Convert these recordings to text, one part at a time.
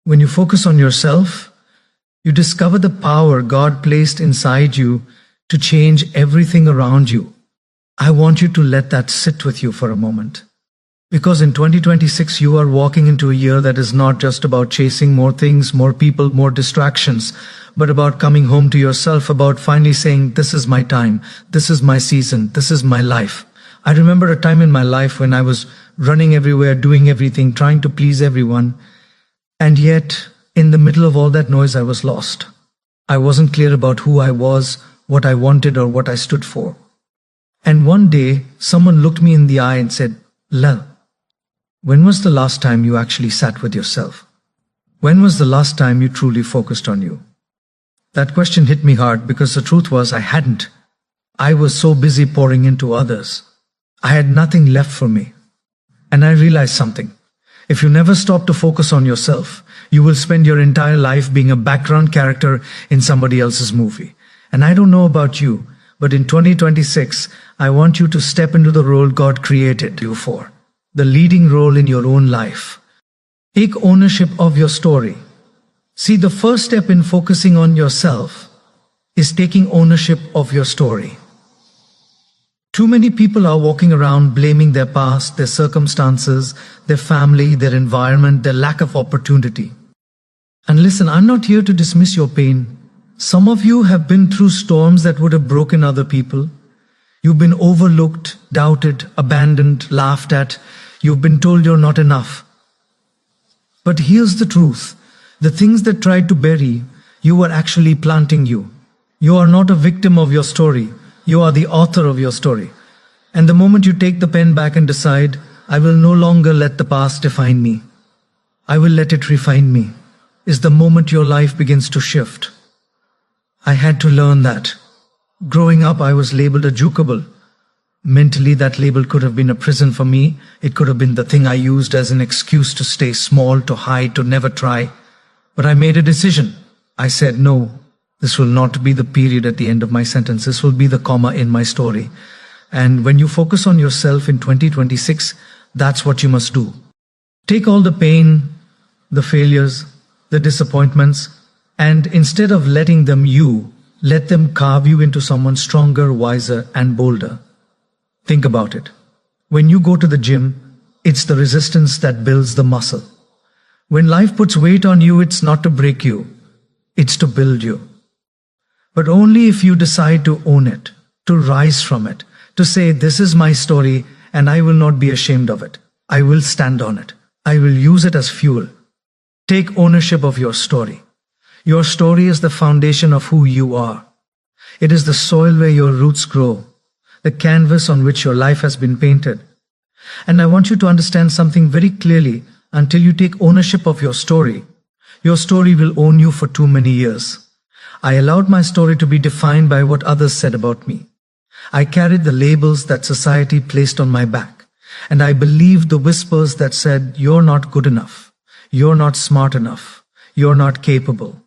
When you focus on yourself, you discover the power God placed inside you to change everything around you. I want you to let that sit with you for a moment. Because in 2026, you are walking into a year that is not just about chasing more things, more people, more distractions, but about coming home to yourself, about finally saying, this is my time, this is my season, this is my life. I remember a time in my life when I was running everywhere, doing everything, trying to please everyone. And yet, in the middle of all that noise, I was lost. I wasn't clear about who I was, what I wanted, or what I stood for. And one day, someone looked me in the eye and said, Lal, when was the last time you actually sat with yourself? When was the last time you truly focused on you? That question hit me hard because the truth was I hadn't. I was so busy pouring into others. I had nothing left for me. And I realized something. If you never stop to focus on yourself, you will spend your entire life being a background character in somebody else's movie. And I don't know about you, but in 2026, I want you to step into the role God created you for, the leading role in your own life. Take ownership of your story. See, the first step in focusing on yourself is taking ownership of your story. Too many people are walking around blaming their past, their circumstances, their family, their environment, their lack of opportunity. And listen, I'm not here to dismiss your pain. Some of you have been through storms that would have broken other people. You've been overlooked, doubted, abandoned, laughed at. You've been told you're not enough. But here's the truth. The things that tried to bury you were actually planting you. You are not a victim of your story. You are the author of your story. And the moment you take the pen back and decide, I will no longer let the past define me, I will let it refine me, is the moment your life begins to shift. I had to learn that. Growing up, I was labeled a jukable. Mentally, that label could have been a prison for me. It could have been the thing I used as an excuse to stay small, to hide, to never try. But I made a decision. I said, no, this will not be the period at the end of my sentence. This will be the comma in my story. And when you focus on yourself in 2026, that's what you must do. Take all the pain, the failures, the disappointments, and instead of letting them let them carve you into someone stronger, wiser, and bolder. Think about it. When you go to the gym, it's the resistance that builds the muscle. When life puts weight on you, it's not to break you, it's to build you. But only if you decide to own it, to rise from it, to say, this is my story and I will not be ashamed of it. I will stand on it. I will use it as fuel. Take ownership of your story. Your story is the foundation of who you are. It is the soil where your roots grow, the canvas on which your life has been painted. And I want you to understand something very clearly. Until you take ownership of your story will own you for too many years. I allowed my story to be defined by what others said about me. I carried the labels that society placed on my back, and I believed the whispers that said, you're not good enough, you're not smart enough, you're not capable.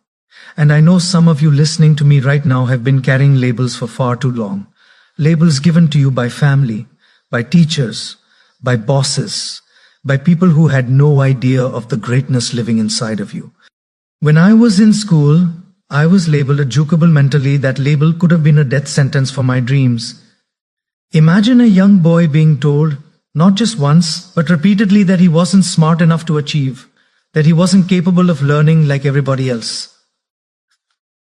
And I know some of you listening to me right now have been carrying labels for far too long. Labels given to you by family, by teachers, by bosses, by people who had no idea of the greatness living inside of you. When I was in school, I was labeled a jukable mentally. That label could have been a death sentence for my dreams. Imagine a young boy being told, not just once, but repeatedly, that he wasn't smart enough to achieve, that he wasn't capable of learning like everybody else.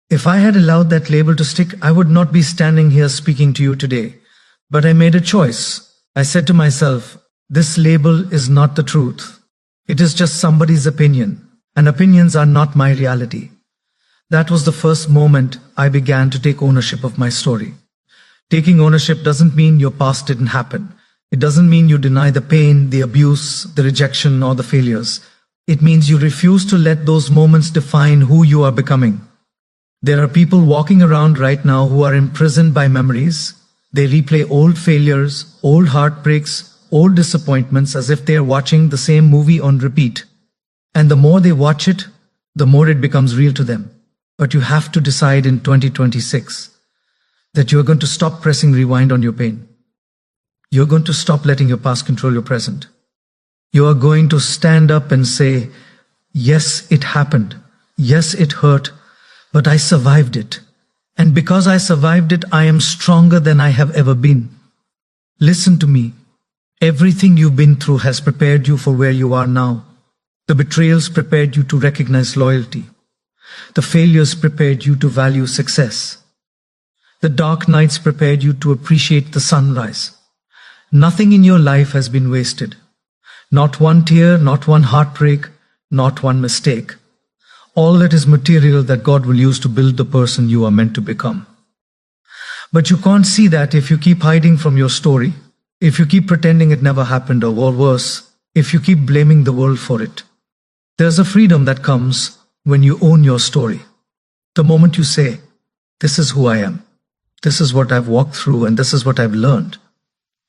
If I had allowed that label to stick, I would not be standing here speaking to you today. But I made a choice. I said to myself, this label is not the truth. It is just somebody's opinion, and opinions are not my reality. That was the first moment I began to take ownership of my story. Taking ownership doesn't mean your past didn't happen. It doesn't mean you deny the pain, the abuse, the rejection, or the failures. It means you refuse to let those moments define who you are becoming. There are people walking around right now who are imprisoned by memories. They replay old failures, old heartbreaks, old disappointments as if they are watching the same movie on repeat. And the more they watch it, the more it becomes real to them. But you have to decide in 2026 that you're going to stop pressing rewind on your pain. You're going to stop letting your past control your present. You are going to stand up and say, Yes, it happened. Yes, it hurt, but I survived it. And because I survived it, I am stronger than I have ever been. Listen to me. Everything you've been through has prepared you for where you are now. The betrayals prepared you to recognize loyalty. The failures prepared you to value success. The dark nights prepared you to appreciate the sunrise. Nothing in your life has been wasted. Not one tear, not one heartbreak, not one mistake. All that is material that God will use to build the person you are meant to become. But you can't see that if you keep hiding from your story, if you keep pretending it never happened, or worse, if you keep blaming the world for it. There's a freedom that comes when you own your story. The moment you say, this is who I am, this is what I've walked through, and this is what I've learned,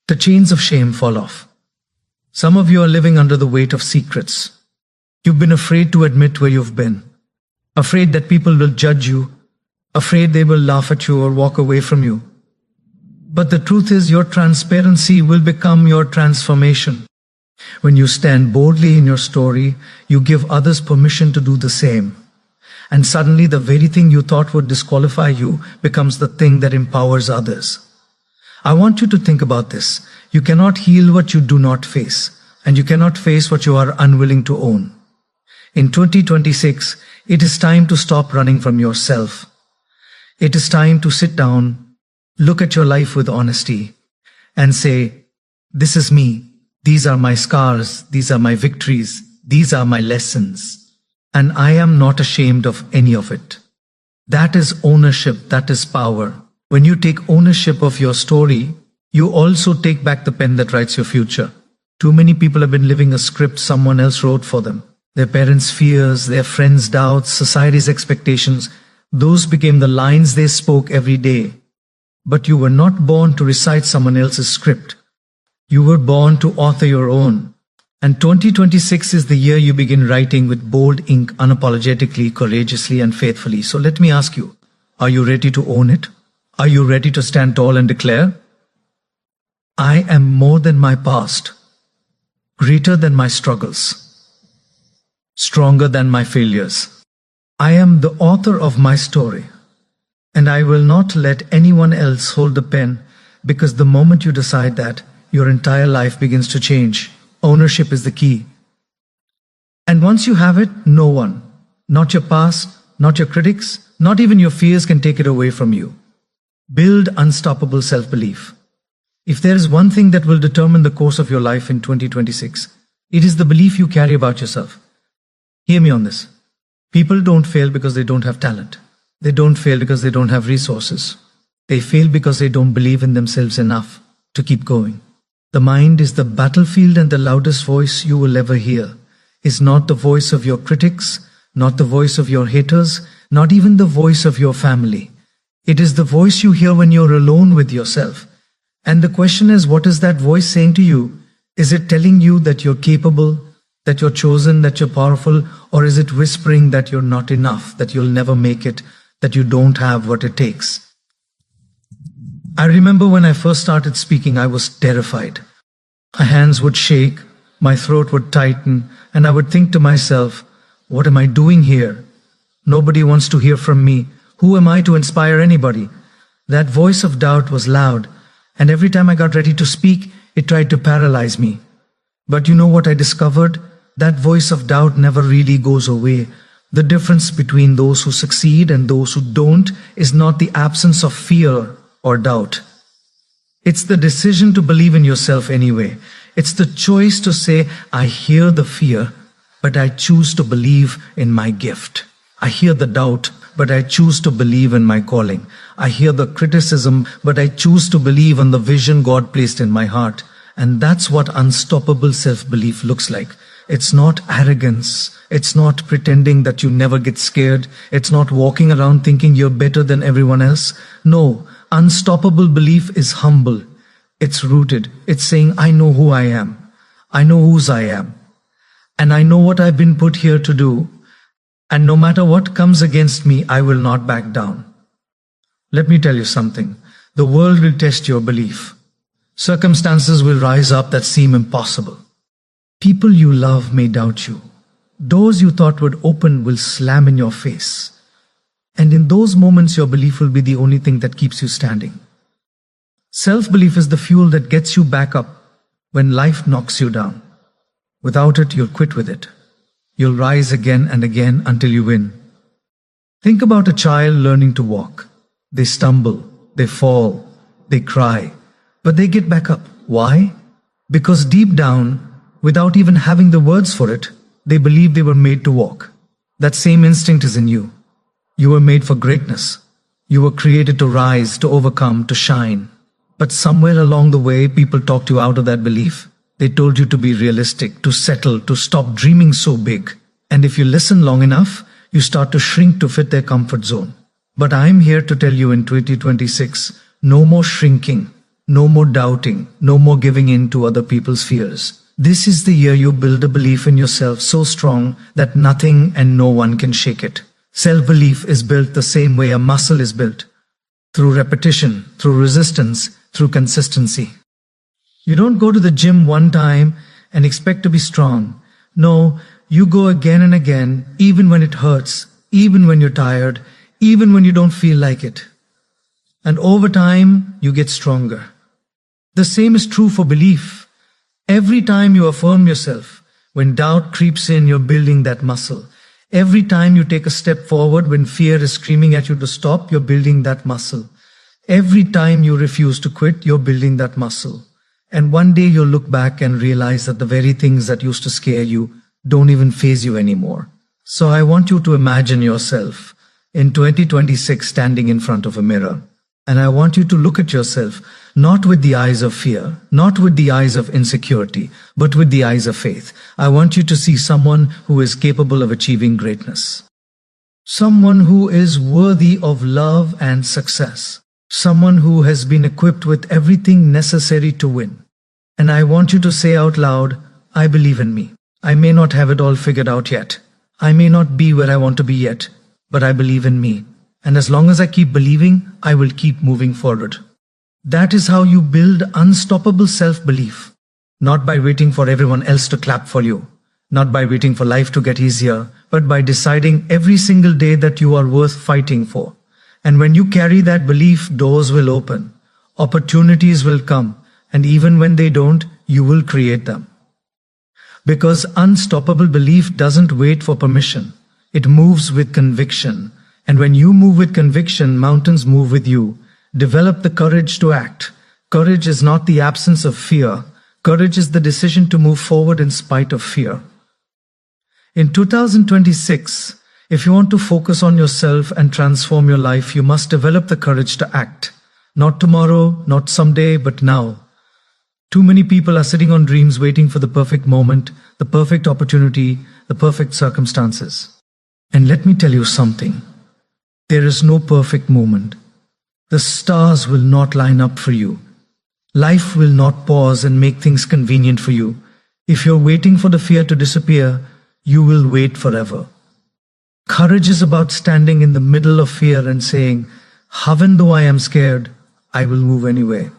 the chains of shame fall off. Some of you are living under the weight of secrets. You've been afraid to admit where you've been, afraid that people will judge you, afraid they will laugh at you or walk away from you. But the truth is, your transparency will become your transformation. When you stand boldly in your story, you give others permission to do the same. And suddenly the very thing you thought would disqualify you becomes the thing that empowers others. I want you to think about this. You cannot heal what you do not face, and you cannot face what you are unwilling to own. In 2026, it is time to stop running from yourself. It is time to sit down, look at your life with honesty, and say, this is me. These are my scars. These are my victories. These are my lessons. And I am not ashamed of any of it. That is ownership. That is power. When you take ownership of your story, you also take back the pen that writes your future. Too many people have been living a script someone else wrote for them. Their parents' fears, their friends' doubts, society's expectations, those became the lines they spoke every day. But you were not born to recite someone else's script. You were born to author your own. And 2026 is the year you begin writing with bold ink, unapologetically, courageously, and faithfully. So let me ask you, are you ready to own it? Are you ready to stand tall and declare, I am more than my past, greater than my struggles, stronger than my failures. I am the author of my story, and I will not let anyone else hold the pen, because the moment you decide that, your entire life begins to change. Ownership is the key. And once you have it, no one, not your past, not your critics, not even your fears can take it away from you. Build unstoppable self-belief. If there is one thing that will determine the course of your life in 2026, it is the belief you carry about yourself. Hear me on this. People don't fail because they don't have talent. They don't fail because they don't have resources. They fail because they don't believe in themselves enough to keep going. The mind is the battlefield, and the loudest voice you will ever hear is not the voice of your critics, not the voice of your haters, not even the voice of your family. It is the voice you hear when you're alone with yourself. And the question is, what is that voice saying to you? Is it telling you that you're capable, that you're chosen, that you're powerful, or is it whispering that you're not enough, that you'll never make it, that you don't have what it takes? I remember when I first started speaking, I was terrified. My hands would shake, my throat would tighten, and I would think to myself, what am I doing here? Nobody wants to hear from me. Who am I to inspire anybody? That voice of doubt was loud, and every time I got ready to speak, it tried to paralyze me. But you know what I discovered? That voice of doubt never really goes away. The difference between those who succeed and those who don't is not the absence of fear or doubt. It's the decision to believe in yourself anyway. It's the choice to say, I hear the fear, but I choose to believe in my gift. I hear the doubt, but I choose to believe in my calling. I hear the criticism, but I choose to believe in the vision God placed in my heart. And that's what unstoppable self-belief looks like. It's not arrogance. It's not pretending that you never get scared. It's not walking around thinking you're better than everyone else. No, unstoppable belief is humble. It's rooted. It's saying, I know who I am. I know whose I am. And I know what I've been put here to do. And no matter what comes against me, I will not back down. Let me tell you something. The world will test your belief. Circumstances will rise up that seem impossible. People you love may doubt you. Doors you thought would open will slam in your face. And in those moments, your belief will be the only thing that keeps you standing. Self-belief is the fuel that gets you back up when life knocks you down. Without it, you'll quit with it. You'll rise again and again until you win. Think about a child learning to walk. They stumble, they fall, they cry, but they get back up. Why? Because deep down, without even having the words for it, they believe they were made to walk. That same instinct is in you. You were made for greatness. You were created to rise, to overcome, to shine. But somewhere along the way, people talked you out of that belief. They told you to be realistic, to settle, to stop dreaming so big. And if you listen long enough, you start to shrink to fit their comfort zone. But I'm here to tell you in 2026, no more shrinking, no more doubting, no more giving in to other people's fears. This is the year you build a belief in yourself so strong that nothing and no one can shake it. Self-belief is built the same way a muscle is built. Through repetition, through resistance, through consistency. You don't go to the gym one time and expect to be strong. No, you go again and again, even when it hurts, even when you're tired, even when you don't feel like it. And over time, you get stronger. The same is true for belief. Every time you affirm yourself, when doubt creeps in, you're building that muscle. Every time you take a step forward when fear is screaming at you to stop, you're building that muscle. Every time you refuse to quit, you're building that muscle. And one day you'll look back and realize that the very things that used to scare you don't even faze you anymore. So I want you to imagine yourself in 2026 standing in front of a mirror. And I want you to look at yourself not with the eyes of fear, not with the eyes of insecurity, but with the eyes of faith. I want you to see someone who is capable of achieving greatness. Someone who is worthy of love and success. Someone who has been equipped with everything necessary to win. And I want you to say out loud, I believe in me. I may not have it all figured out yet. I may not be where I want to be yet, but I believe in me. And as long as I keep believing, I will keep moving forward. That is how you build unstoppable self-belief. Not by waiting for everyone else to clap for you. Not by waiting for life to get easier, but by deciding every single day that you are worth fighting for. And when you carry that belief, doors will open. Opportunities will come. And even when they don't, you will create them. Because unstoppable belief doesn't wait for permission. It moves with conviction. And when you move with conviction, mountains move with you. Develop the courage to act. Courage is not the absence of fear. Courage is the decision to move forward in spite of fear. In 2026, if you want to focus on yourself and transform your life, you must develop the courage to act. Not tomorrow, not someday, but now. Too many people are sitting on dreams waiting for the perfect moment, the perfect opportunity, the perfect circumstances. And let me tell you something. There is no perfect moment. The stars will not line up for you. Life will not pause and make things convenient for you. If you're waiting for the fear to disappear, you will wait forever. Courage is about standing in the middle of fear and saying, even though I am scared, I will move anyway.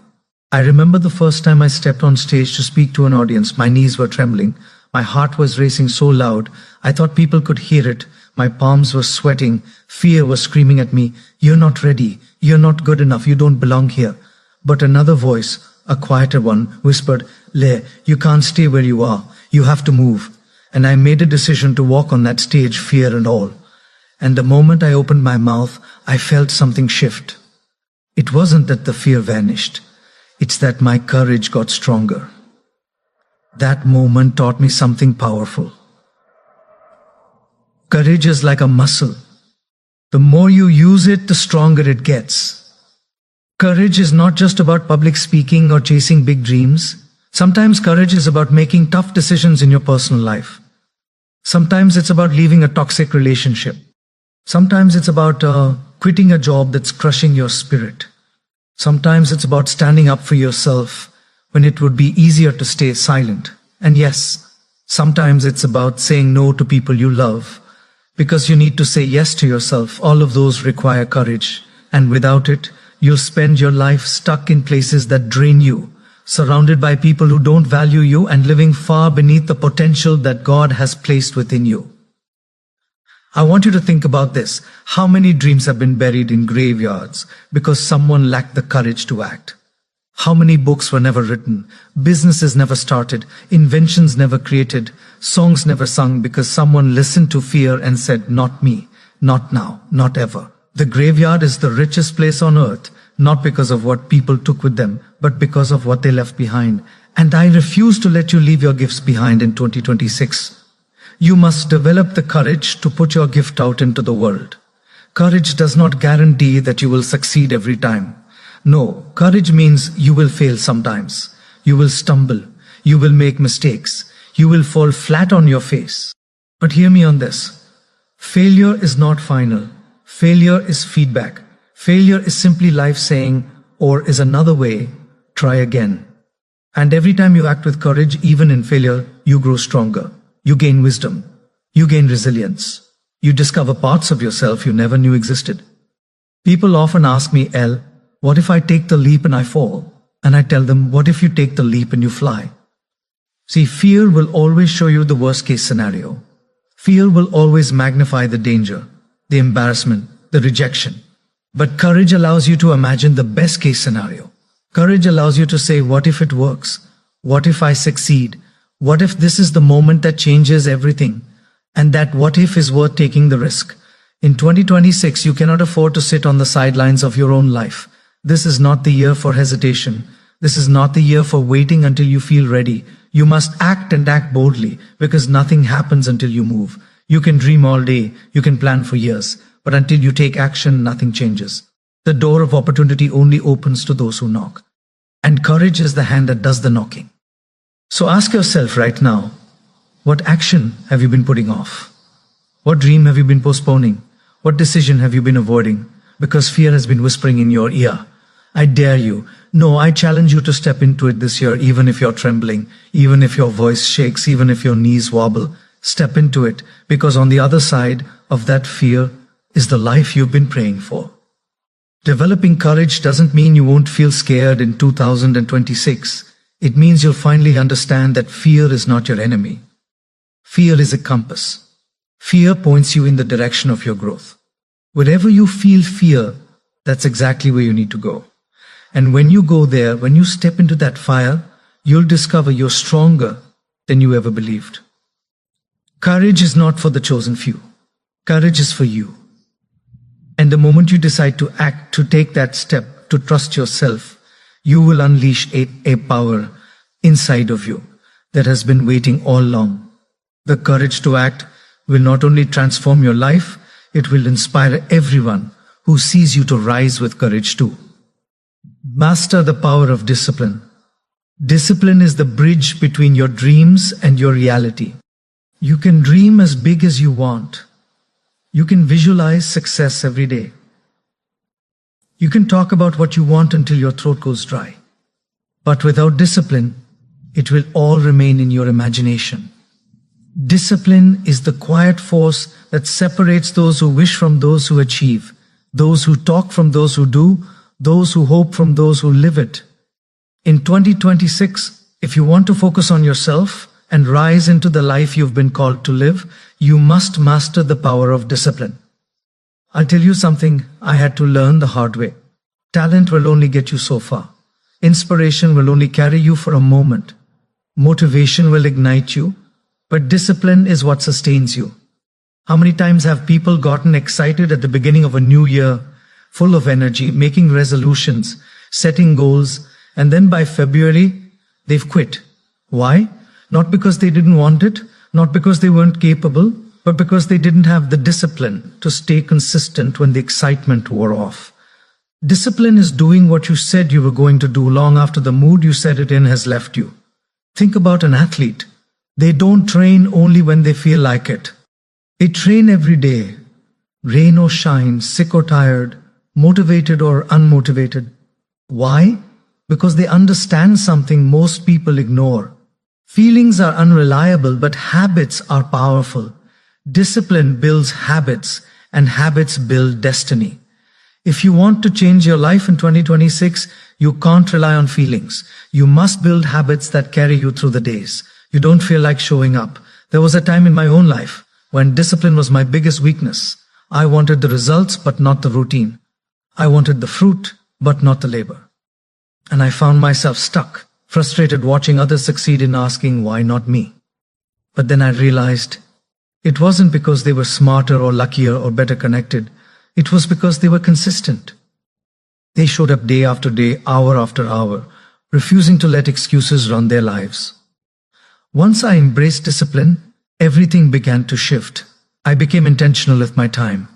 I remember the first time I stepped on stage to speak to an audience. My knees were trembling. My heart was racing so loud, I thought people could hear it. My palms were sweating. Fear was screaming at me, you're not ready. You're not good enough. You don't belong here. But another voice, a quieter one, whispered, Le, you can't stay where you are. You have to move. And I made a decision to walk on that stage, fear and all. And the moment I opened my mouth, I felt something shift. It wasn't that the fear vanished. It's that my courage got stronger. That moment taught me something powerful. Courage is like a muscle. The more you use it, the stronger it gets. Courage is not just about public speaking or chasing big dreams. Sometimes courage is about making tough decisions in your personal life. Sometimes it's about leaving a toxic relationship. Sometimes it's about quitting a job that's crushing your spirit. Sometimes it's about standing up for yourself when it would be easier to stay silent. And yes, sometimes it's about saying no to people you love, because you need to say yes to yourself. All of those require courage. And without it, you'll spend your life stuck in places that drain you, surrounded by people who don't value you and living far beneath the potential that God has placed within you. I want you to think about this. How many dreams have been buried in graveyards because someone lacked the courage to act? How many books were never written, businesses never started, inventions never created, songs never sung because someone listened to fear and said, not me, not now, not ever. The graveyard is the richest place on earth, not because of what people took with them, but because of what they left behind. And I refuse to let you leave your gifts behind in 2026. You must develop the courage to put your gift out into the world. Courage does not guarantee that you will succeed every time. No, courage means you will fail sometimes. You will stumble. You will make mistakes. You will fall flat on your face. But hear me on this. Failure is not final. Failure is feedback. Failure is simply life saying, or is another way, try again. And every time you act with courage, even in failure, you grow stronger. You gain wisdom. You gain resilience. You discover parts of yourself you never knew existed. People often ask me, "El, what if I take the leap and I fall?" And I tell them, what if you take the leap and you fly? See, fear will always show you the worst case scenario. Fear will always magnify the danger, the embarrassment, the rejection. But courage allows you to imagine the best case scenario. Courage allows you to say, what if it works? What if I succeed? What if this is the moment that changes everything? And that what if is worth taking the risk. In 2026, you cannot afford to sit on the sidelines of your own life. This is not the year for hesitation. This is not the year for waiting until you feel ready. You must act and act boldly because nothing happens until you move. You can dream all day, you can plan for years, but until you take action, nothing changes. The door of opportunity only opens to those who knock. And courage is the hand that does the knocking. So ask yourself right now, what action have you been putting off? What dream have you been postponing? What decision have you been avoiding? Because fear has been whispering in your ear. I dare you. No, I challenge you to step into it this year, even if you're trembling, even if your voice shakes, even if your knees wobble. Step into it, because on the other side of that fear is the life you've been praying for. Developing courage doesn't mean you won't feel scared in 2026. It means you'll finally understand that fear is not your enemy. Fear is a compass. Fear points you in the direction of your growth. Wherever you feel fear, that's exactly where you need to go. And when you go there, when you step into that fire, you'll discover you're stronger than you ever believed. Courage is not for the chosen few. Courage is for you. And the moment you decide to act, to take that step, to trust yourself, you will unleash a power inside of you that has been waiting all along. The courage to act will not only transform your life, it will inspire everyone who sees you to rise with courage too. Master the power of discipline. Discipline is the bridge between your dreams and your reality. You can dream as big as you want. You can visualize success every day. You can talk about what you want until your throat goes dry. But without discipline, it will all remain in your imagination. Discipline is the quiet force that separates those who wish from those who achieve, those who talk from those who do, those who hope from those who live it. In 2026, if you want to focus on yourself and rise into the life you've been called to live, you must master the power of discipline. I'll tell you something I had to learn the hard way. Talent will only get you so far. Inspiration will only carry you for a moment. Motivation will ignite you, but discipline is what sustains you. How many times have people gotten excited at the beginning of a new year, full of energy, making resolutions, setting goals, and then by February, they've quit. Why? Not because they didn't want it, not because they weren't capable, but because they didn't have the discipline to stay consistent when the excitement wore off. Discipline is doing what you said you were going to do long after the mood you set it in has left you. Think about an athlete. They don't train only when they feel like it. They train every day, rain or shine, sick or tired, motivated or unmotivated. Why? Because they understand something most people ignore. Feelings are unreliable, but habits are powerful. Discipline builds habits, and habits build destiny. If you want to change your life in 2026, you can't rely on feelings. You must build habits that carry you through the days. You don't feel like showing up. There was a time in my own life when discipline was my biggest weakness. I wanted the results, but not the routine. I wanted the fruit, but not the labor. And I found myself stuck, frustrated watching others succeed and asking, why not me? But then I realized it wasn't because they were smarter or luckier or better connected. It was because they were consistent. They showed up day after day, hour after hour, refusing to let excuses run their lives. Once I embraced discipline, everything began to shift. I became intentional with my time.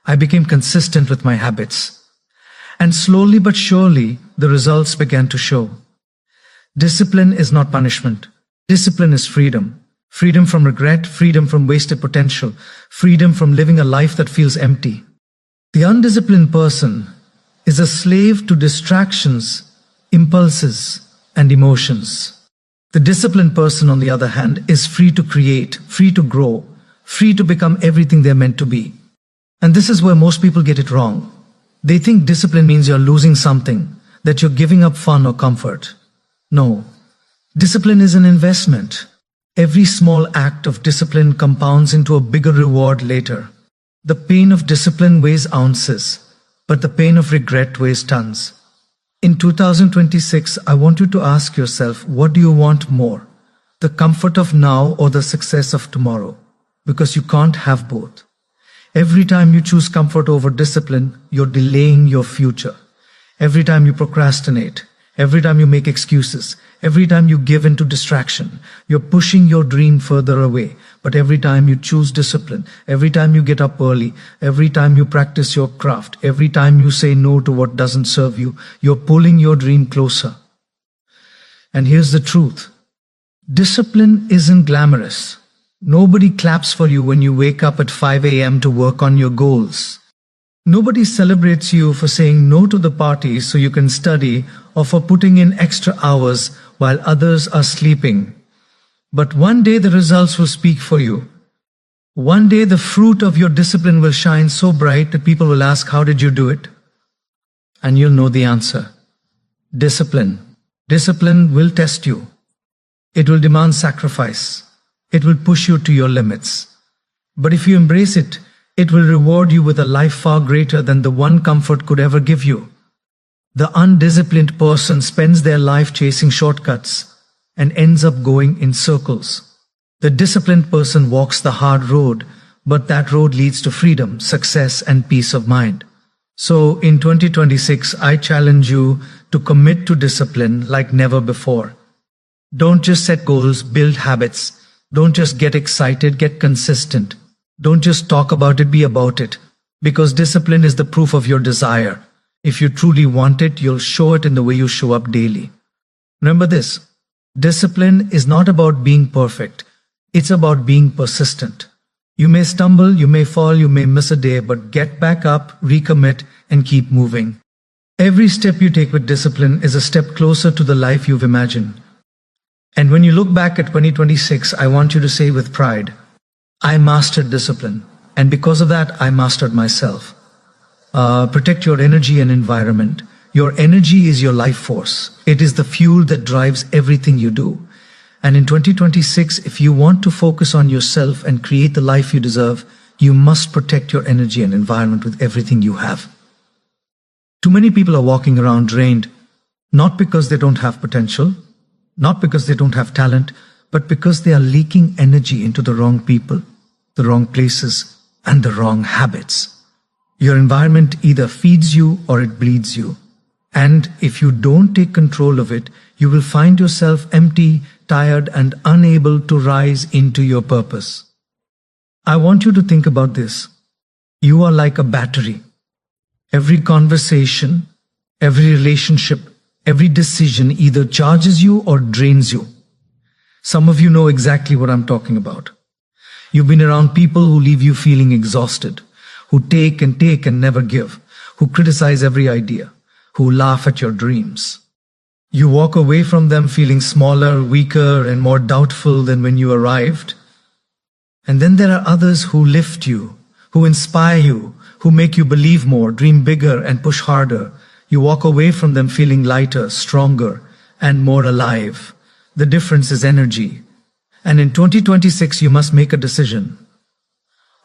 I became consistent with my habits. And slowly but surely, the results began to show. Discipline is not punishment. Discipline is freedom. Freedom from regret, freedom from wasted potential, freedom from living a life that feels empty. The undisciplined person is a slave to distractions, impulses, and emotions. The disciplined person, on the other hand, is free to create, free to grow, free to become everything they're meant to be. And this is where most people get it wrong. They think discipline means you're losing something, that you're giving up fun or comfort. No. Discipline is an investment. Every small act of discipline compounds into a bigger reward later. The pain of discipline weighs ounces, but the pain of regret weighs tons. In 2026, I want you to ask yourself, what do you want more? The comfort of now or the success of tomorrow? Because you can't have both. Every time you choose comfort over discipline, you're delaying your future. Every time you procrastinate, every time you make excuses, every time you give in to distraction, you're pushing your dream further away. But every time you choose discipline, every time you get up early, every time you practice your craft, every time you say no to what doesn't serve you, you're pulling your dream closer. And here's the truth. Discipline isn't glamorous. Nobody claps for you when you wake up at 5 a.m. to work on your goals. Nobody celebrates you for saying no to the party so you can study, or for putting in extra hours while others are sleeping. But one day the results will speak for you. One day the fruit of your discipline will shine so bright that people will ask, how did you do it? And you'll know the answer. Discipline. Discipline will test you. It will demand sacrifice. It will push you to your limits. But if you embrace it, it will reward you with a life far greater than the one comfort could ever give you. The undisciplined person spends their life chasing shortcuts and ends up going in circles. The disciplined person walks the hard road, but that road leads to freedom, success, and peace of mind. So in 2026, I challenge you to commit to discipline like never before. Don't just set goals, build habits. Don't just get excited, get consistent. Don't just talk about it, be about it. Because discipline is the proof of your desire. If you truly want it, you'll show it in the way you show up daily. Remember this, discipline is not about being perfect. It's about being persistent. You may stumble, you may fall, you may miss a day, but get back up, recommit, and keep moving. Every step you take with discipline is a step closer to the life you've imagined. And when you look back at 2026, I want you to say with pride, I mastered discipline, and because of that, I mastered myself. Protect your energy and environment. Your energy is your life force. It is the fuel that drives everything you do. And in 2026, if you want to focus on yourself and create the life you deserve, you must protect your energy and environment with everything you have. Too many people are walking around drained, not because they don't have potential, not because they don't have talent, but because they are leaking energy into the wrong people, the wrong places, and the wrong habits. Your environment either feeds you or it bleeds you. And if you don't take control of it, you will find yourself empty, tired, and unable to rise into your purpose. I want you to think about this. You are like a battery. Every conversation, every relationship, every decision either charges you or drains you. Some of you know exactly what I'm talking about. You've been around people who leave you feeling exhausted, who take and never give, who criticize every idea, who laugh at your dreams. You walk away from them feeling smaller, weaker, and more doubtful than when you arrived. And then there are others who lift you, who inspire you, who make you believe more, dream bigger, and push harder. You walk away from them feeling lighter, stronger, and more alive. The difference is energy. And in 2026, you must make a decision.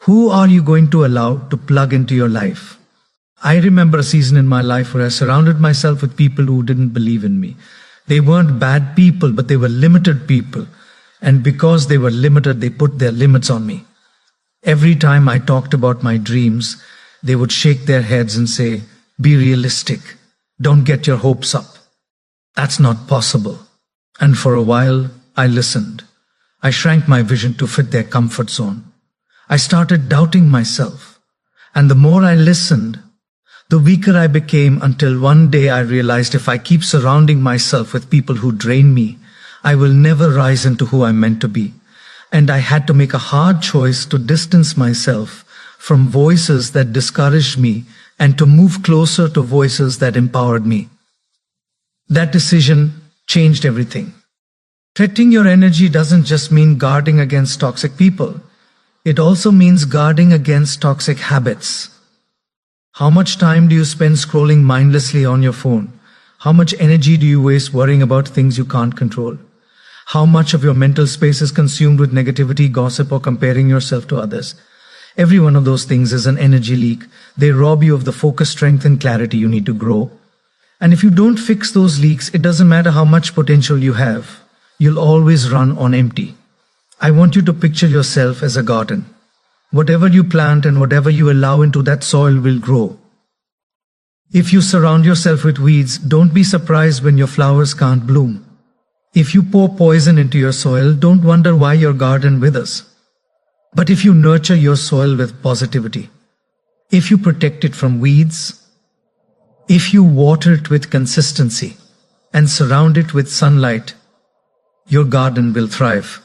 Who are you going to allow to plug into your life? I remember a season in my life where I surrounded myself with people who didn't believe in me. They weren't bad people, but they were limited people. And because they were limited, they put their limits on me. Every time I talked about my dreams, they would shake their heads and say, "Be realistic. Don't get your hopes up. That's not possible." And for a while, I listened. I shrank my vision to fit their comfort zone. I started doubting myself. And the more I listened, the weaker I became, until one day I realized if I keep surrounding myself with people who drain me, I will never rise into who I'm meant to be. And I had to make a hard choice to distance myself from voices that discouraged me and to move closer to voices that empowered me. That decision changed everything. Protecting your energy doesn't just mean guarding against toxic people. It also means guarding against toxic habits. How much time do you spend scrolling mindlessly on your phone? How much energy do you waste worrying about things you can't control? How much of your mental space is consumed with negativity, gossip, or comparing yourself to others? Every one of those things is an energy leak. They rob you of the focus, strength, and clarity you need to grow. And if you don't fix those leaks, it doesn't matter how much potential you have. You'll always run on empty. I want you to picture yourself as a garden. Whatever you plant and whatever you allow into that soil will grow. If you surround yourself with weeds, don't be surprised when your flowers can't bloom. If you pour poison into your soil, don't wonder why your garden withers. But if you nurture your soil with positivity, if you protect it from weeds, if you water it with consistency and surround it with sunlight, your garden will thrive.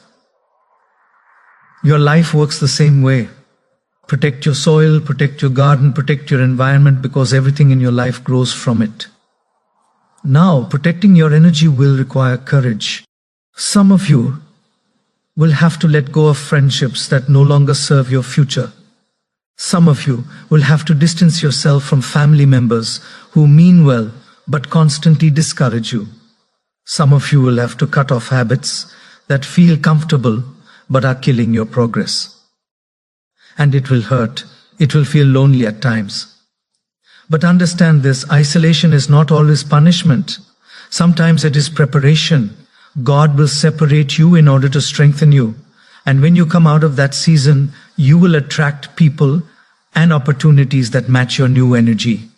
Your life works the same way. Protect your soil, protect your garden, protect your environment, because everything in your life grows from it. Now, protecting your energy will require courage. Some of you will have to let go of friendships that no longer serve your future. Some of you will have to distance yourself from family members who mean well but constantly discourage you. Some of you will have to cut off habits that feel comfortable but are killing your progress. And it will hurt. It will feel lonely at times. But understand this, isolation is not always punishment. Sometimes it is preparation. God will separate you in order to strengthen you. And when you come out of that season, you will attract people and opportunities that match your new energy.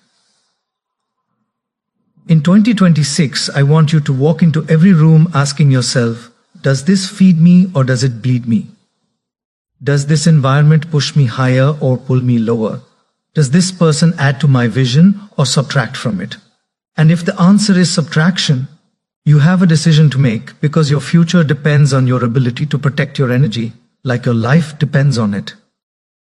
In 2026, I want you to walk into every room asking yourself, does this feed me or does it bleed me? Does this environment push me higher or pull me lower? Does this person add to my vision or subtract from it? And if the answer is subtraction, you have a decision to make, because your future depends on your ability to protect your energy, like your life depends on it.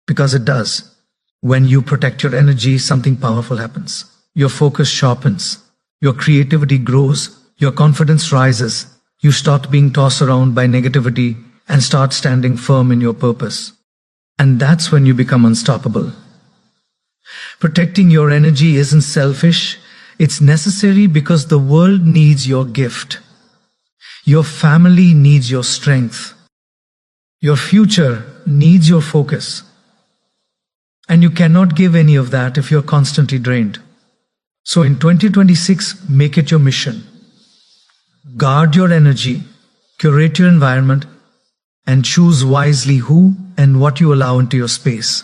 Because it does. When you protect your energy, something powerful happens. Your focus sharpens. Your creativity grows. Your confidence rises. You start being tossed around by negativity and start standing firm in your purpose. And that's when you become unstoppable. Protecting your energy isn't selfish. It's necessary because the world needs your gift. Your family needs your strength. Your future needs your focus. And you cannot give any of that if you're constantly drained. So in 2026, make it your mission. Guard your energy, curate your environment, and choose wisely who and what you allow into your space.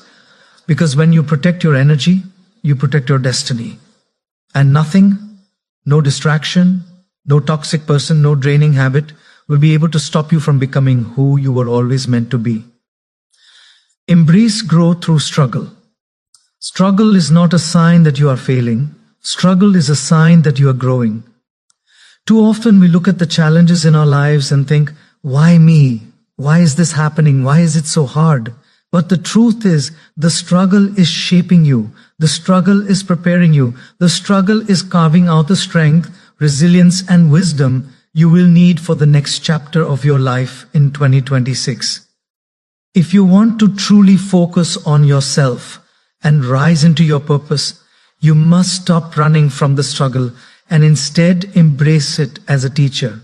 Because when you protect your energy, you protect your destiny. And nothing, no distraction, no toxic person, no draining habit will be able to stop you from becoming who you were always meant to be. Embrace growth through struggle. Struggle is not a sign that you are failing. Struggle is a sign that you are growing. Too often we look at the challenges in our lives and think, why me? Why is this happening? Why is it so hard? But the truth is, the struggle is shaping you. The struggle is preparing you. The struggle is carving out the strength, resilience, and wisdom you will need for the next chapter of your life in 2026. If you want to truly focus on yourself and rise into your purpose, you must stop running from the struggle and instead embrace it as a teacher.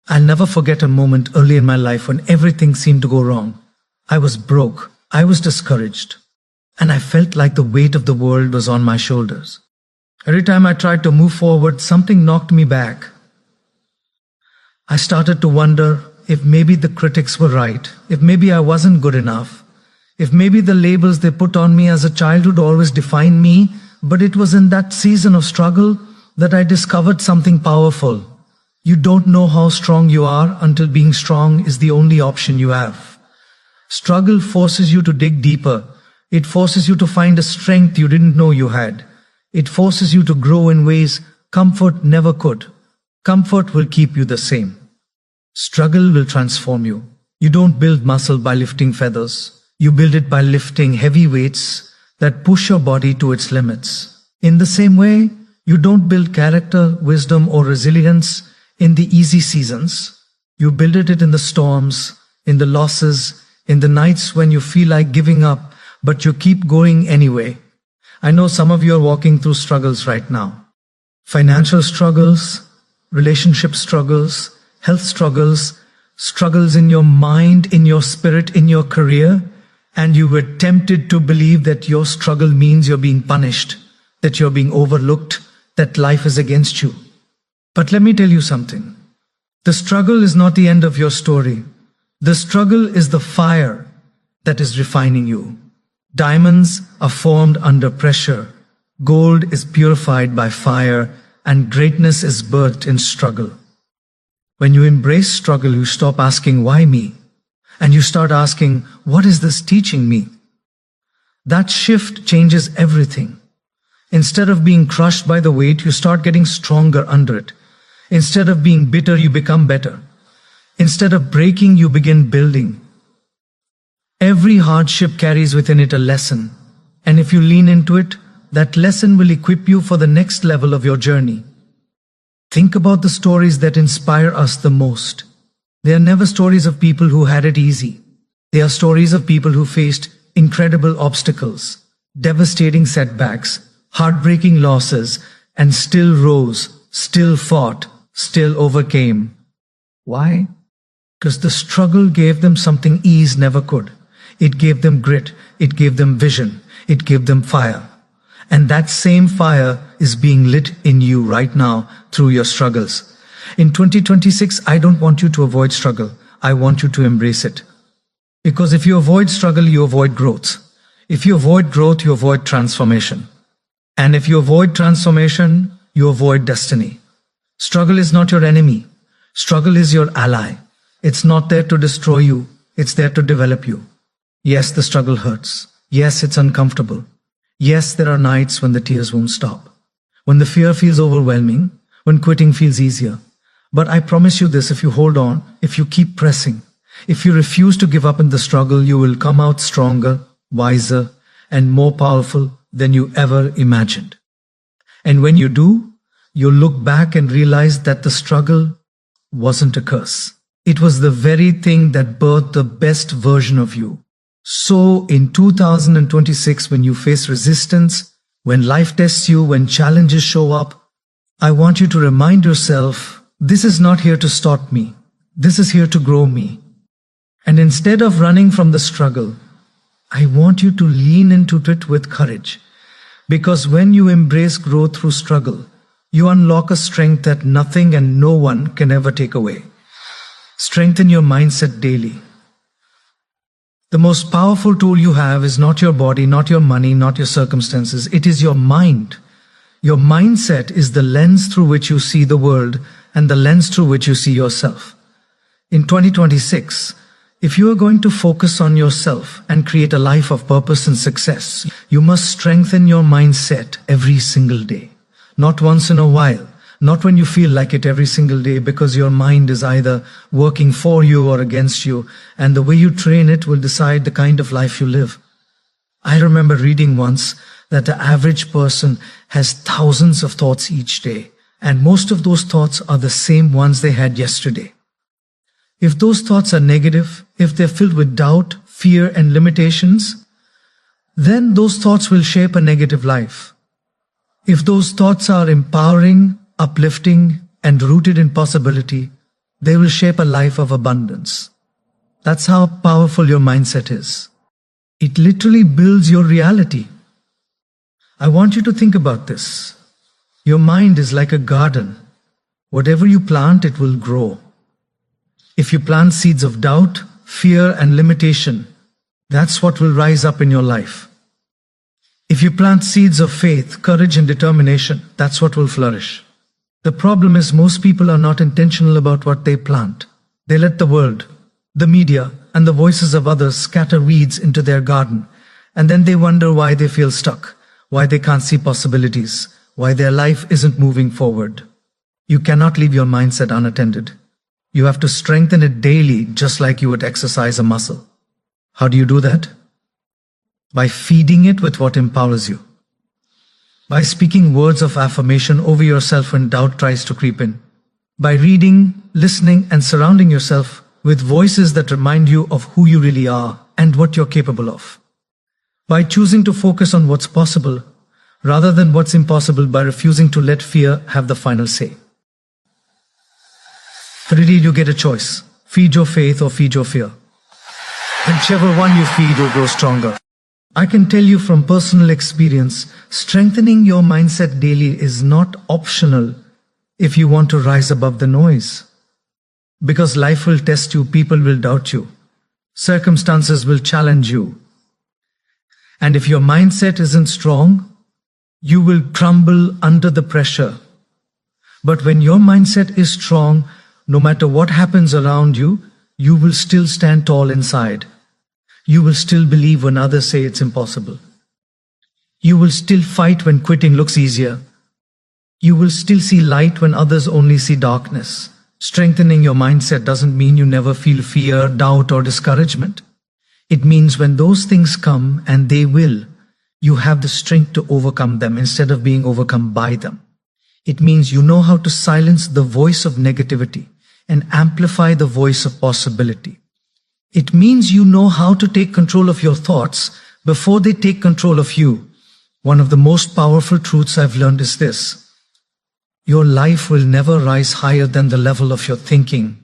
I'll never forget a moment early in my life when everything seemed to go wrong. I was broke. I was discouraged, and I felt like the weight of the world was on my shoulders. Every time I tried to move forward, something knocked me back. I started to wonder if maybe the critics were right, if maybe I wasn't good enough, if maybe the labels they put on me as a childhood always defined me. But it was in that season of struggle that I discovered something powerful. You don't know how strong you are until being strong is the only option you have. Struggle forces you to dig deeper. It forces you to find a strength you didn't know you had. It forces you to grow in ways comfort never could. Comfort will keep you the same. Struggle will transform you. You don't build muscle by lifting feathers. You build it by lifting heavy weights that push your body to its limits. In the same way, you don't build character, wisdom, or resilience in the easy seasons. You build it in the storms, in the losses, in the nights when you feel like giving up, but you keep going anyway. I know some of you are walking through struggles right now. Financial struggles, relationship struggles, health struggles, struggles in your mind, in your spirit, in your career, and you were tempted to believe that your struggle means you're being punished, that you're being overlooked, that life is against you. But let me tell you something. The struggle is not the end of your story. The struggle is the fire that is refining you. Diamonds are formed under pressure. Gold is purified by fire, and greatness is birthed in struggle. When you embrace struggle, you stop asking, why me? And you start asking, what is this teaching me? That shift changes everything. Instead of being crushed by the weight, you start getting stronger under it. Instead of being bitter, you become better. Instead of breaking, you begin building. Every hardship carries within it a lesson. And if you lean into it, that lesson will equip you for the next level of your journey. Think about the stories that inspire us the most. They are never stories of people who had it easy. They are stories of people who faced incredible obstacles, devastating setbacks, heartbreaking losses, and still rose, still fought, still overcame. Why? Because the struggle gave them something ease never could. It gave them grit, it gave them vision, it gave them fire. And that same fire is being lit in you right now through your struggles. In 2026, I don't want you to avoid struggle. I want you to embrace it. Because if you avoid struggle, you avoid growth. If you avoid growth, you avoid transformation. And if you avoid transformation, you avoid destiny. Struggle is not your enemy. Struggle is your ally. It's not there to destroy you. It's there to develop you. Yes, the struggle hurts. Yes, it's uncomfortable. Yes, there are nights when the tears won't stop, when the fear feels overwhelming, when quitting feels easier. But I promise you this, if you hold on, if you keep pressing, if you refuse to give up in the struggle, you will come out stronger, wiser, and more powerful than you ever imagined. And when you do, you'll look back and realize that the struggle wasn't a curse. It was the very thing that birthed the best version of you. So in 2026, when you face resistance, when life tests you, when challenges show up, I want you to remind yourself, this is not here to stop me. This is here to grow me. And instead of running from the struggle, I want you to lean into it with courage. Because when you embrace growth through struggle, you unlock a strength that nothing and no one can ever take away. Strengthen your mindset daily. The most powerful tool you have is not your body, not your money, not your circumstances. It is your mind. Your mindset is the lens through which you see the world and the lens through which you see yourself. In 2026, if you are going to focus on yourself and create a life of purpose and success, you must strengthen your mindset every single day. Not once in a while, not when you feel like it every single day, because your mind is either working for you or against you, and the way you train it will decide the kind of life you live. I remember reading once that the average person has thousands of thoughts each day, and most of those thoughts are the same ones they had yesterday. If those thoughts are negative, if they're filled with doubt, fear, and limitations, then those thoughts will shape a negative life. If those thoughts are empowering, uplifting, and rooted in possibility, they will shape a life of abundance. That's how powerful your mindset is. It literally builds your reality. I want you to think about this. Your mind is like a garden. Whatever you plant, it will grow. If you plant seeds of doubt, fear, and limitation, that's what will rise up in your life. If you plant seeds of faith, courage, and determination, that's what will flourish. The problem is most people are not intentional about what they plant. They let the world, the media, and the voices of others scatter weeds into their garden, and then they wonder why they feel stuck, why they can't see possibilities, why their life isn't moving forward. You cannot leave your mindset unattended. You have to strengthen it daily, just like you would exercise a muscle. How do you do that? By feeding it with what empowers you. By speaking words of affirmation over yourself when doubt tries to creep in. By reading, listening, and surrounding yourself with voices that remind you of who you really are and what you're capable of. By choosing to focus on what's possible rather than what's impossible, by refusing to let fear have the final say. Really, you get a choice. Feed your faith or feed your fear. Whichever one you feed will grow stronger. I can tell you from personal experience, strengthening your mindset daily is not optional if you want to rise above the noise. Because life will test you, people will doubt you, circumstances will challenge you. And if your mindset isn't strong, you will crumble under the pressure. But when your mindset is strong, no matter what happens around you, you will still stand tall inside. You will still believe when others say it's impossible. You will still fight when quitting looks easier. You will still see light when others only see darkness. Strengthening your mindset doesn't mean you never feel fear, doubt, or discouragement. It means when those things come, and they will, you have the strength to overcome them instead of being overcome by them. It means you know how to silence the voice of negativity and amplify the voice of possibility. It means you know how to take control of your thoughts before they take control of you. One of the most powerful truths I've learned is this: your life will never rise higher than the level of your thinking.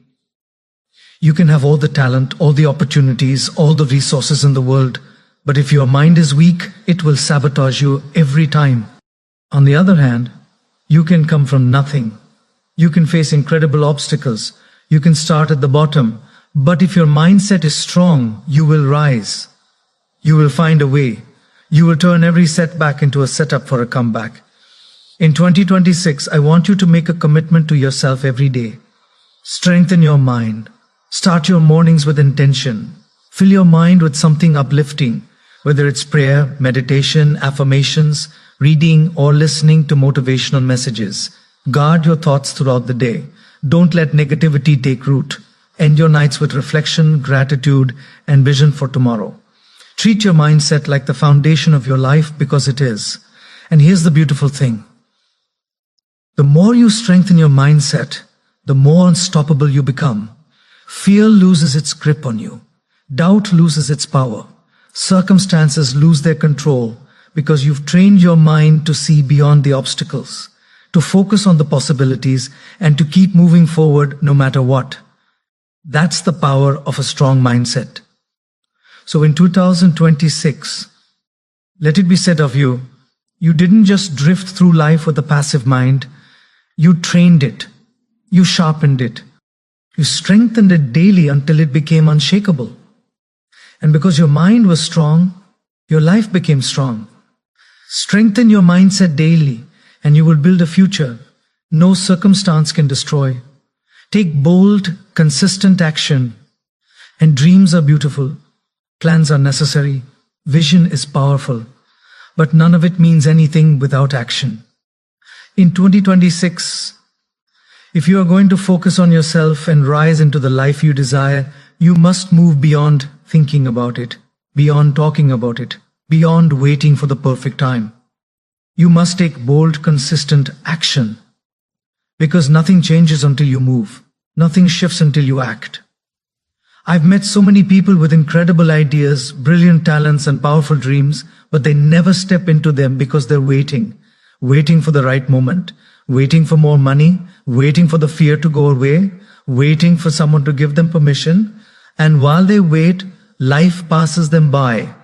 You can have all the talent, all the opportunities, all the resources in the world, but if your mind is weak, it will sabotage you every time. On the other hand, you can come from nothing. You can face incredible obstacles. You can start at the bottom. But if your mindset is strong, you will rise. You will find a way. You will turn every setback into a setup for a comeback. In 2026, I want you to make a commitment to yourself every day. Strengthen your mind. Start your mornings with intention. Fill your mind with something uplifting, whether it's prayer, meditation, affirmations, reading, or listening to motivational messages. Guard your thoughts throughout the day. Don't let negativity take root. End your nights with reflection, gratitude, and vision for tomorrow. Treat your mindset like the foundation of your life, because it is. And here's the beautiful thing. The more you strengthen your mindset, the more unstoppable you become. Fear loses its grip on you. Doubt loses its power. Circumstances lose their control because you've trained your mind to see beyond the obstacles, to focus on the possibilities, and to keep moving forward no matter what. That's the power of a strong mindset. So in 2026, let it be said of you, you didn't just drift through life with a passive mind. You trained it. You sharpened it. You strengthened it daily until it became unshakable. And because your mind was strong, your life became strong. Strengthen your mindset daily, and you will build a future no circumstance can destroy. Take bold, consistent action. And dreams are beautiful. Plans are necessary. Vision is powerful. But none of it means anything without action. In 2026, if you are going to focus on yourself and rise into the life you desire, you must move beyond thinking about it, beyond talking about it, beyond waiting for the perfect time. You must take bold, consistent action. Because nothing changes until you move. Nothing shifts until you act. I've met so many people with incredible ideas, brilliant talents, and powerful dreams, but they never step into them because they're waiting for the right moment, waiting for more money, waiting for the fear to go away, waiting for someone to give them permission. And while they wait, life passes them by.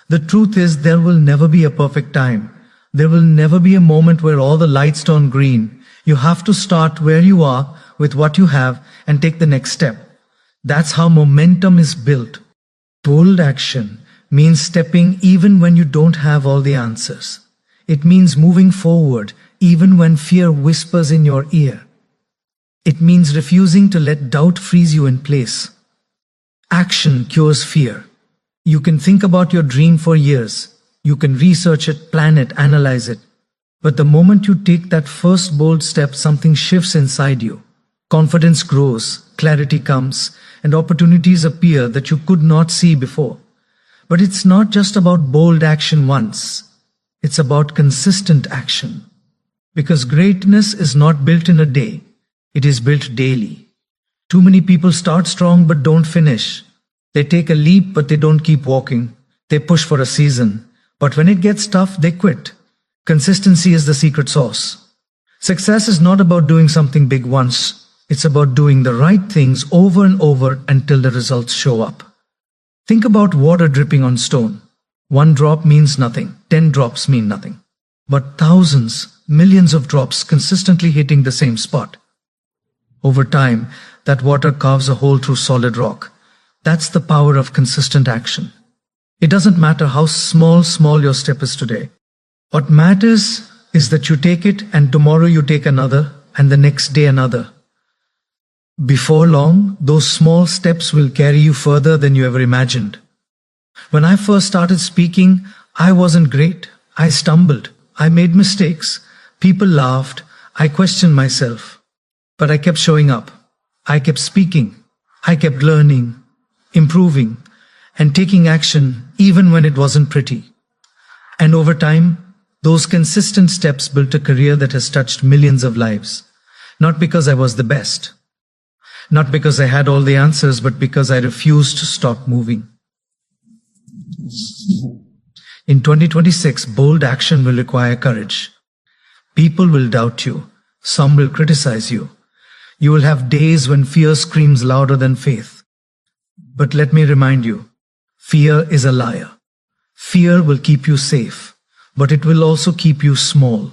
The truth is, there will never be a perfect time. There will never be a moment where all the lights turn green. You have to start where you are with what you have and take the next step. That's how momentum is built. Bold action means stepping even when you don't have all the answers. It means moving forward even when fear whispers in your ear. It means refusing to let doubt freeze you in place. Action cures fear. You can think about your dream for years. You can research it, plan it, analyze it. But the moment you take that first bold step, something shifts inside you. Confidence grows, clarity comes, and opportunities appear that you could not see before. But it's not just about bold action once. It's about consistent action. Because greatness is not built in a day. It is built daily. Too many people start strong but don't finish. They take a leap but they don't keep walking. They push for a season. But when it gets tough, they quit. Consistency is the secret sauce. Success is not about doing something big once. It's about doing the right things over and over until the results show up. Think about water dripping on stone. 1 drop means nothing. 10 drops mean nothing. But thousands, millions of drops consistently hitting the same spot. Over time, that water carves a hole through solid rock. That's the power of consistent action. It doesn't matter how small your step is today. What matters is that you take it, and tomorrow you take another, and the next day another. Before long, those small steps will carry you further than you ever imagined. When I first started speaking, I wasn't great. I stumbled. I made mistakes. People laughed. I questioned myself. But I kept showing up. I kept speaking. I kept learning, improving, and taking action even when it wasn't pretty. And over time, those consistent steps built a career that has touched millions of lives. Not because I was the best. Not because I had all the answers, but because I refused to stop moving. In 2026, bold action will require courage. People will doubt you. Some will criticize you. You will have days when fear screams louder than faith. But let me remind you, fear is a liar. Fear will keep you safe, but it will also keep you small.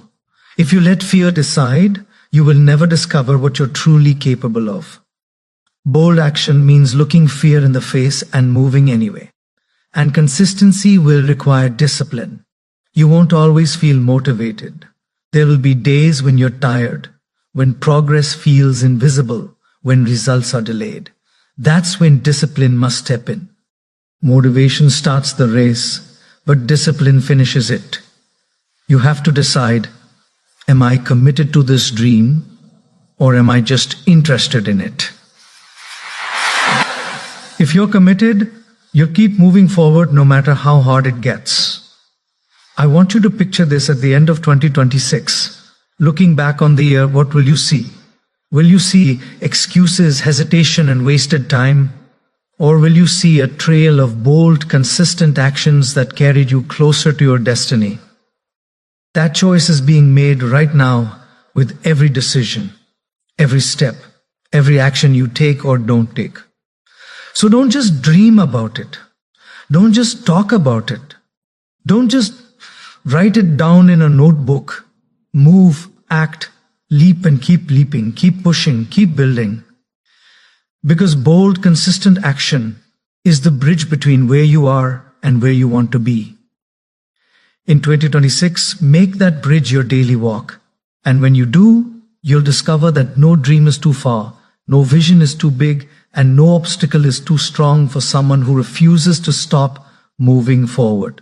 If you let fear decide, you will never discover what you're truly capable of. Bold action means looking fear in the face and moving anyway. And consistency will require discipline. You won't always feel motivated. There will be days when you're tired, when progress feels invisible, when results are delayed. That's when discipline must step in. Motivation starts the race, but discipline finishes it. You have to decide, am I committed to this dream, or am I just interested in it? If you're committed, you keep moving forward no matter how hard it gets. I want you to picture this at the end of 2026. Looking back on the year, what will you see? Will you see excuses, hesitation, and wasted time? Or will you see a trail of bold, consistent actions that carried you closer to your destiny? That choice is being made right now with every decision, every step, every action you take or don't take. So don't just dream about it. Don't just talk about it. Don't just write it down in a notebook. Move, act, leap and keep leaping, keep pushing, keep building. Because bold, consistent action is the bridge between where you are and where you want to be. In 2026, make that bridge your daily walk. And when you do, you'll discover that no dream is too far, no vision is too big, and no obstacle is too strong for someone who refuses to stop moving forward.